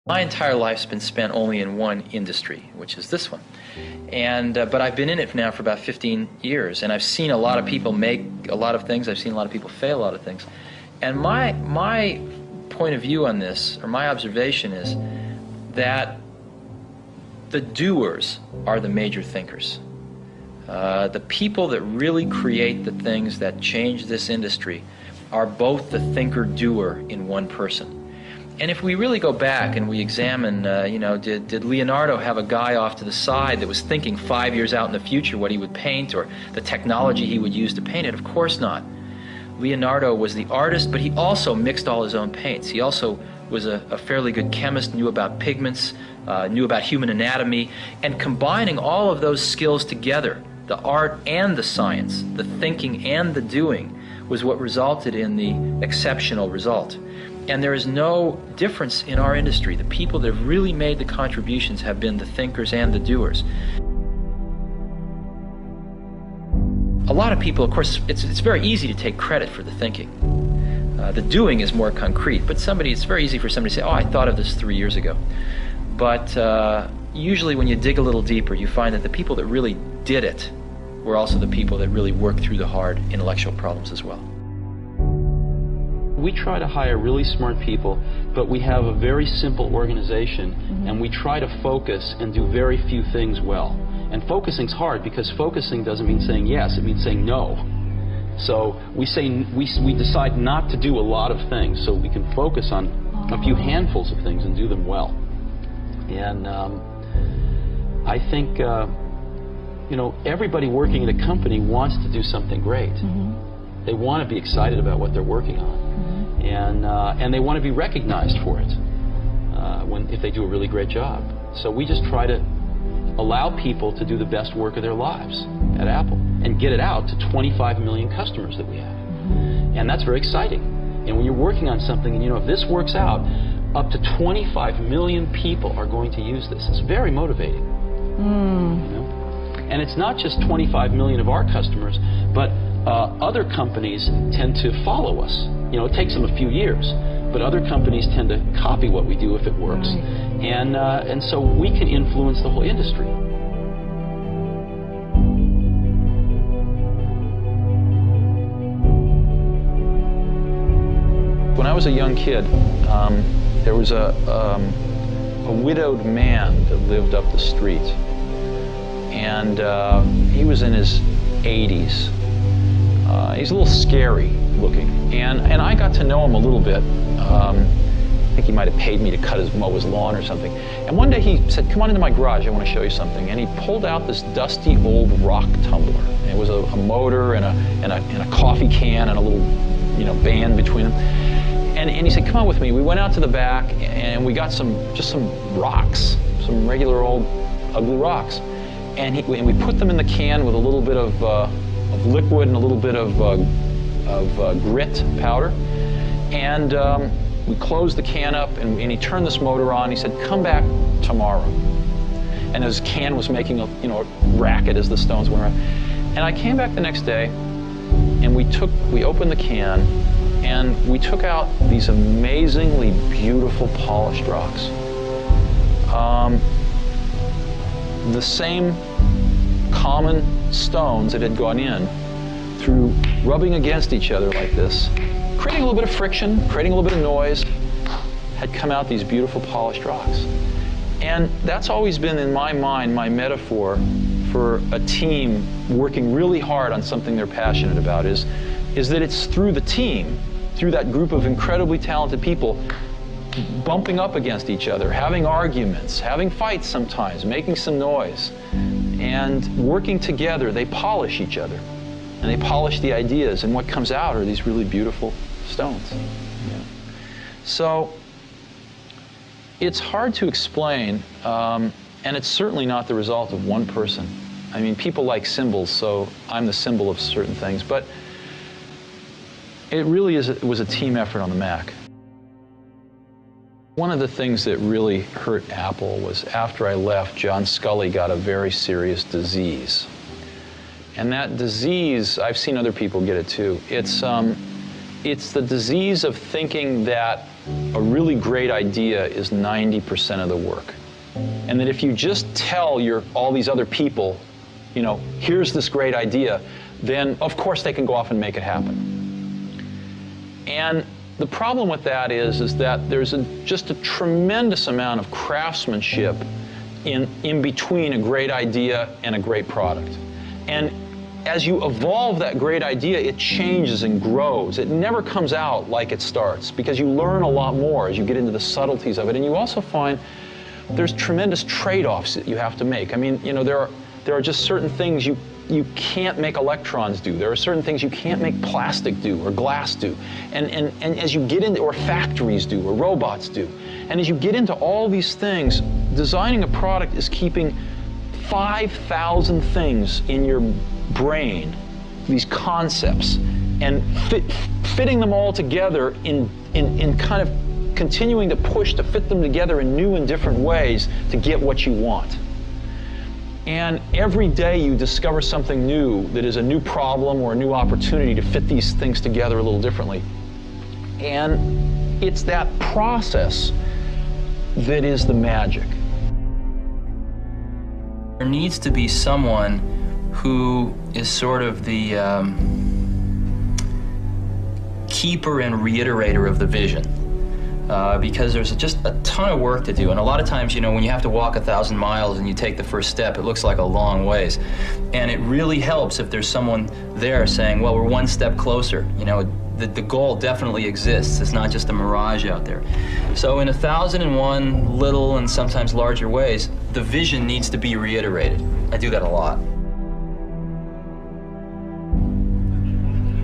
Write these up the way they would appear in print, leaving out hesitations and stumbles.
My entire life's been spent only in one industry, which is this one. But I've been in it now for about 15 years, and I've seen a lot of people make a lot of things. I've seen a lot of people fail a lot of things. And my point of view on this, or my observation, is that the doers are the major thinkers. The people that really create the things that change this industry are both the thinker-doer in one person. And if we really go back and we examine, did Leonardo have a guy off to the side that was thinking 5 years out in the future what he would paint or the technology he would use to paint it? Of course not. Leonardo was the artist, but he also mixed all his own paints. He also was a fairly good chemist, knew about pigments, knew about human anatomy, and combining all of those skills together, the art and the science, the thinking and the doing, was what resulted in the exceptional result. And there is no difference in our industry. The people that have really made the contributions have been the thinkers and the doers. A lot of people, of course, it's very easy to take credit for the thinking. The doing is more concrete, but it's very easy for somebody to say, oh, I thought of this 3 years ago. But usually when you dig a little deeper, you find that the people that really did it were also the people that really worked through the hard intellectual problems as well. We try to hire really smart people, but we have a very simple organization, and we try to focus and do very few things well. And focusing's hard because focusing doesn't mean saying yes, it means saying no. So we decide not to do a lot of things so we can focus on a few handfuls of things and do them well. And I think everybody working at a company wants to do something great. They want to be excited about what they're working on. And they want to be recognized for it if they do a really great job. So we just try to allow people to do the best work of their lives at Apple and get it out to 25 million customers that we have. And that's very exciting. And when you're working on something and if this works out, up to 25 million people are going to use this. It's very motivating. And it's not just 25 million of our customers, but other companies tend to follow us. It takes them a few years, but other companies tend to copy what we do if it works. And so we can influence the whole industry. When I was a young kid, there was a widowed man that lived up the street. And he was in his 80s. He's a little scary looking. And I got to know him a little bit. I think he might have paid me to mow his lawn or something. And one day he said, come on into my garage, I want to show you something. And he pulled out this dusty old rock tumbler. And it was a motor and a coffee can and a little band between them. And he said, come on with me. We went out to the back and we got just some rocks, some regular old ugly rocks. And we put them in the can with a little bit of liquid and a little bit of grit powder. And we closed the can up and he turned this motor on. He said, come back tomorrow. And his can was making a racket as the stones went around. And I came back the next day and we opened the can and we took out these amazingly beautiful polished rocks. The same common stones that had gone in through rubbing against each other like this, creating a little bit of friction, creating a little bit of noise, had come out these beautiful polished rocks. And that's always been in my mind my metaphor for a team working really hard on something they're passionate about is that it's through the team, through that group of incredibly talented people bumping up against each other, having arguments, having fights sometimes, making some noise, and working together, they polish each other. And they polish the ideas, and what comes out are these really beautiful stones. So it's hard to explain, and it's certainly not the result of one person. I mean, people like symbols, so I'm the symbol of certain things, but it really was a team effort on the Mac. One of the things that really hurt Apple was after I left, John Sculley got a very serious disease. And that disease, I've seen other people get it too. It's the disease of thinking that a really great idea is 90% of the work. And that if you just tell all these other people, you know, here's this great idea, then of course they can go off and make it happen. And the problem with that is that there's just a tremendous amount of craftsmanship in between a great idea and a great product. And as you evolve that great idea, it changes and grows. It never comes out like it starts, because you learn a lot more as you get into the subtleties of it. And you also find there's tremendous trade-offs that you have to make. I mean, you know, there are just certain things you can't make electrons do. There are certain things you can't make plastic do or glass do. And as you get into, or factories do, or robots do. And as you get into all these things, designing a product is keeping 5,000 things in your brain, these concepts, and fitting them all together in kind of continuing to push to fit them together in new and different ways to get what you want. And every day you discover something new that is a new problem or a new opportunity to fit these things together a little differently. And it's that process that is the magic. There needs to be someone who is sort of the keeper and reiterator of the vision. Because there's just a ton of work to do. And a lot of times, you know, when you have to walk 1,000 miles and you take the first step, it looks like a long ways. And it really helps if there's someone there saying, well, we're one step closer. You know, the goal definitely exists. It's not just a mirage out there. So in 1,001 little and sometimes larger ways, the vision needs to be reiterated. I do that a lot.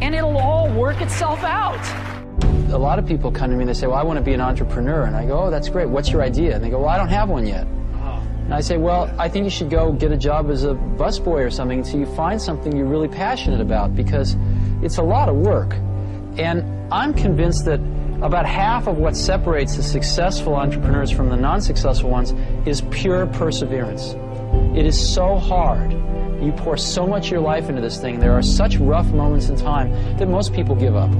And it'll all work itself out. A lot of people come to me and they say, well, I want to be an entrepreneur. And I go, oh, that's great. What's your idea? And they go, well, I don't have one yet. And I say, well, I think you should go get a job as a busboy or something until you find something you're really passionate about, because it's a lot of work. And I'm convinced that about half of what separates the successful entrepreneurs from the non-successful ones is pure perseverance. It is so hard. You pour so much of your life into this thing. There are such rough moments in time that most people give up.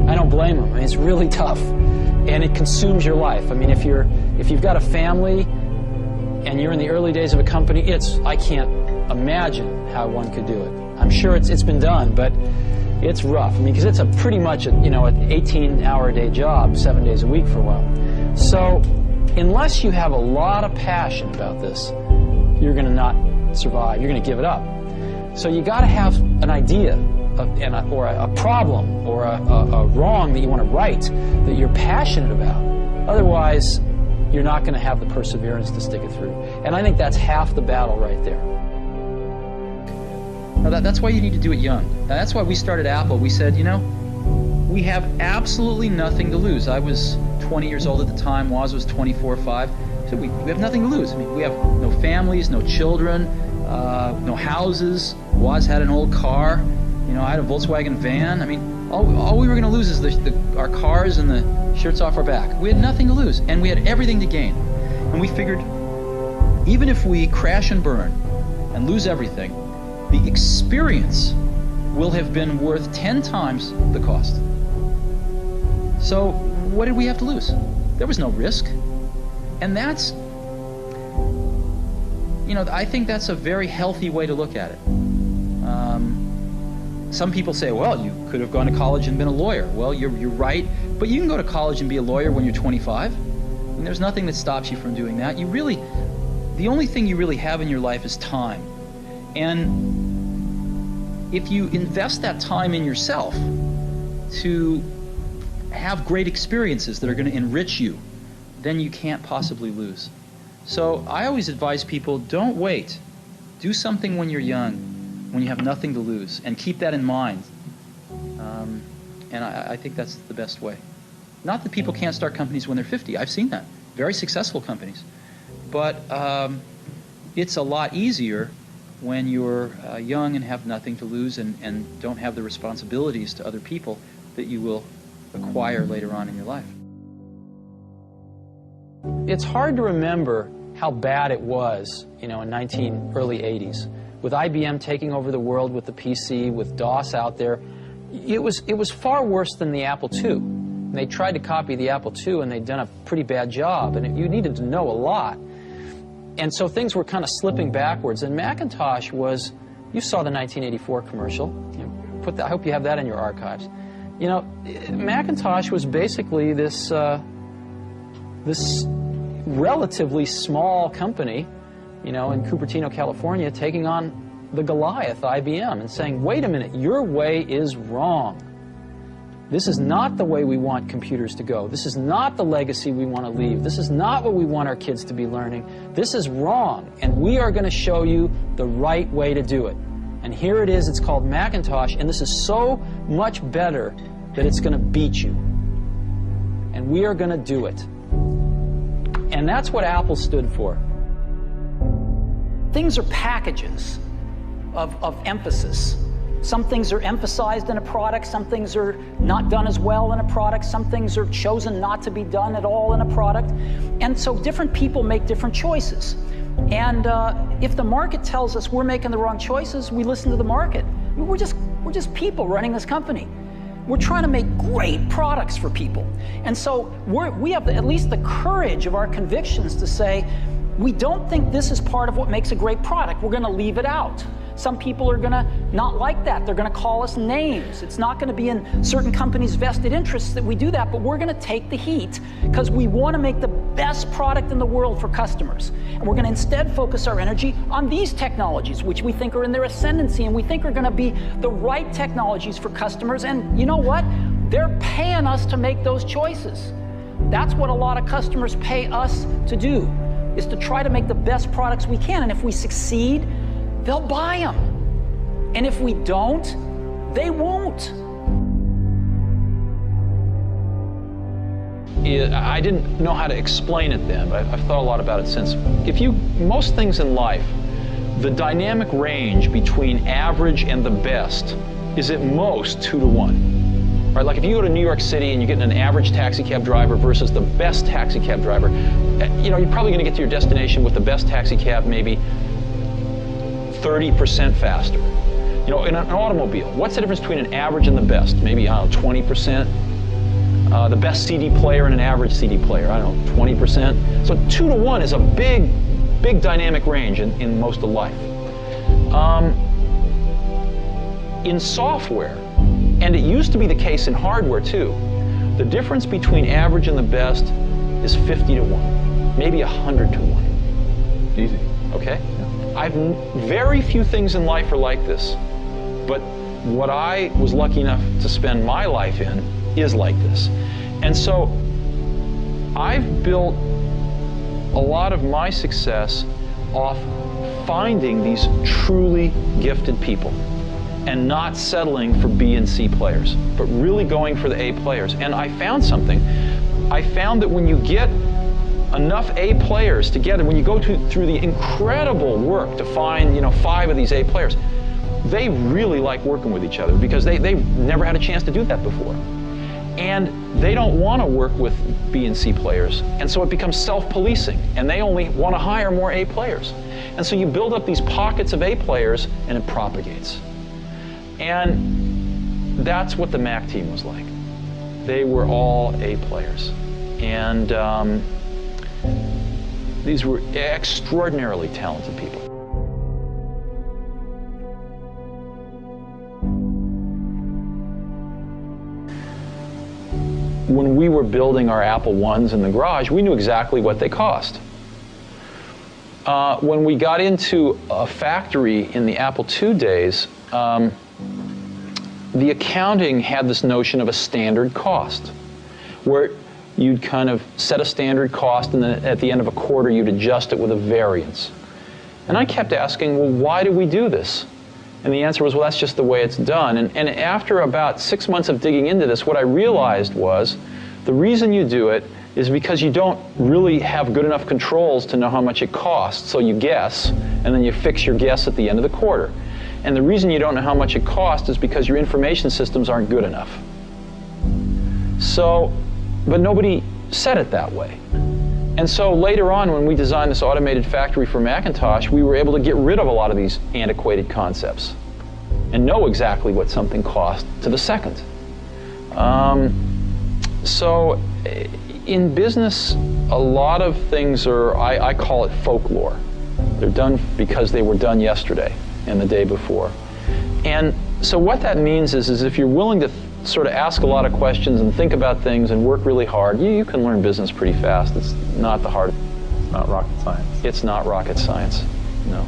I don't blame them. I mean, it's really tough, and it consumes your life. I mean, if you've got a family and you're in the early days of a company, I can't imagine how one could do it. I'm sure it's been done, but it's rough. I mean, because it's pretty much an 18-hour-a-day job, 7 days a week for a while. So, unless you have a lot of passion about this, you're going to not survive. You're going to give it up. So you got to have an idea. Or a problem or a wrong that you want to right that you're passionate about. Otherwise, you're not going to have the perseverance to stick it through. And I think that's half the battle right there. Now that's why you need to do it young. Now that's why we started Apple. We said, you know, we have absolutely nothing to lose. I was 20 years old at the time. Woz was 24 or 5. So we have nothing to lose. I mean, we have no families, no children, no houses. Woz had an old car. You know, I had a Volkswagen van. I mean, all we were going to lose is our cars and the shirts off our back. We had nothing to lose, and we had everything to gain. And we figured, even if we crash and burn and lose everything, the experience will have been worth 10 times the cost. So what did we have to lose? There was no risk. And that's, you know, I think that's a very healthy way to look at it. Some people say, well, you could have gone to college and been a lawyer. Well, you're right, but you can go to college and be a lawyer when you're 25. And there's nothing that stops you from doing that. The only thing you really have in your life is time. And if you invest that time in yourself to have great experiences that are going to enrich you, then you can't possibly lose. So I always advise people, don't wait. Do something when you're young, when you have nothing to lose, and keep that in mind. And I think that's the best way. Not that people can't start companies when they're 50. I've seen that. Very successful companies. But it's a lot easier when you're young and have nothing to lose and don't have the responsibilities to other people that you will acquire later on in your life. It's hard to remember how bad it was, you know, in early 80s. With IBM taking over the world with the PC, with DOS out there, it was far worse than the Apple II. And they tried to copy the Apple II, and they'd done a pretty bad job, and you needed to know a lot. And so things were kind of slipping backwards. And Macintosh was, you saw the 1984 commercial. I hope you have that in your archives. You know, Macintosh was basically this relatively small company, you know, in Cupertino, California, taking on the Goliath, IBM, and saying, wait a minute, your way is wrong. This is not the way we want computers to go. This is not the legacy we want to leave. This is not what we want our kids to be learning. This is wrong, and we are going to show you the right way to do it. And here it is. It's called Macintosh, and this is so much better that it's going to beat you. And we are going to do it. And that's what Apple stood for. Things are packages of emphasis. Some things are emphasized in a product, some things are not done as well in a product, some things are chosen not to be done at all in a product. And so different people make different choices. And if the market tells us we're making the wrong choices, we listen to the market. We're just people running this company. We're trying to make great products for people. And so we have at least the courage of our convictions to say, we don't think this is part of what makes a great product. We're going to leave it out. Some people are going to not like that. They're going to call us names. It's not going to be in certain companies' vested interests that we do that, but we're going to take the heat because we want to make the best product in the world for customers. And we're going to instead focus our energy on these technologies, which we think are in their ascendancy and we think are going to be the right technologies for customers. And you know what? They're paying us to make those choices. That's what a lot of customers pay us to do, is to try to make the best products we can. And if we succeed, they'll buy them. And if we don't, they won't. I didn't know how to explain it then, but I've thought a lot about it since. Most things in life, the dynamic range between average and the best is at most 2 to 1. Right? Like if you go to New York City and you're getting an average taxi cab driver versus the best taxi cab driver, you know, you're probably going to get to your destination with the best taxi cab maybe 30% faster. You know, in an automobile, what's the difference between an average and the best? Maybe, I don't know, 20%. The best CD player and an average CD player, I don't know, 20%. So 2 to 1 is a big, big dynamic range in most of life. In software, and it used to be the case in hardware too, the difference between average and the best is 50 to 1, maybe 100 to 1. Easy. Okay? Very few things in life are like this, but what I was lucky enough to spend my life in is like this. And so I've built a lot of my success off finding these truly gifted people and not settling for B and C players, but really going for the A players. And I found something. I found that when you get enough A players together, when you go through the incredible work to find, you know, 5 of these A players, they really like working with each other because they've never had a chance to do that before. And they don't want to work with B and C players, and so it becomes self-policing, and they only want to hire more A players. And so you build up these pockets of A players, and it propagates. And that's what the Mac team was like. They were all A players. And these were extraordinarily talented people. When we were building our Apple I's in the garage, we knew exactly what they cost. When we got into a factory in the Apple II days, the accounting had this notion of a standard cost, where you'd kind of set a standard cost, and then at the end of a quarter, you'd adjust it with a variance. And I kept asking, well, why do we do this? And the answer was, well, that's just the way it's done. And after about 6 months of digging into this, what I realized was the reason you do it is because you don't really have good enough controls to know how much it costs. So you guess, and then you fix your guess at the end of the quarter. And the reason you don't know how much it costs is because your information systems aren't good enough. So, but nobody said it that way. And so later on, when we designed this automated factory for Macintosh, we were able to get rid of a lot of these antiquated concepts and know exactly what something cost to the second. So in business, a lot of things are, I call it folklore. They're done because they were done yesterday and the day before. And so what that means is if you're willing to sort of ask a lot of questions and think about things and work really hard, you can learn business pretty fast. It's not the hard. It's not rocket science. It's not rocket science, no.